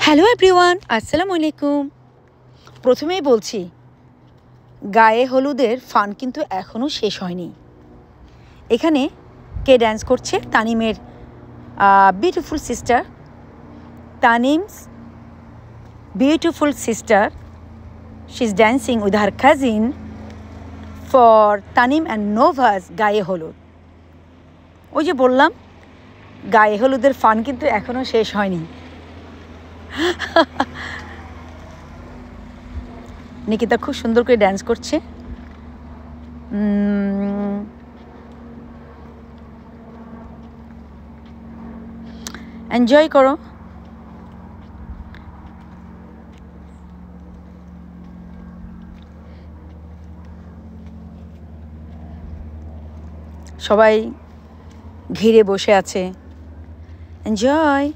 Hello everyone, আসসালামু আলাইকুম। প্রথমেই বলছি, গায়ে হলুদের ফান কিন্তু এখনও শেষ হয়নি। এখানে কে ড্যান্স করছে? তানিমের beautiful sister, Tanim's beautiful sister. She is dancing with her cousin for Tanim and Nova's gaye holud. ওই যে বললাম, গায়ে হলুদের ফান কিন্তু এখনও শেষ হয়নি। নিকিতা খুব সুন্দর করে ড্যান্স করছে। এনজয় করো। সবাই ঘিরে বসে আছে। এনজয়।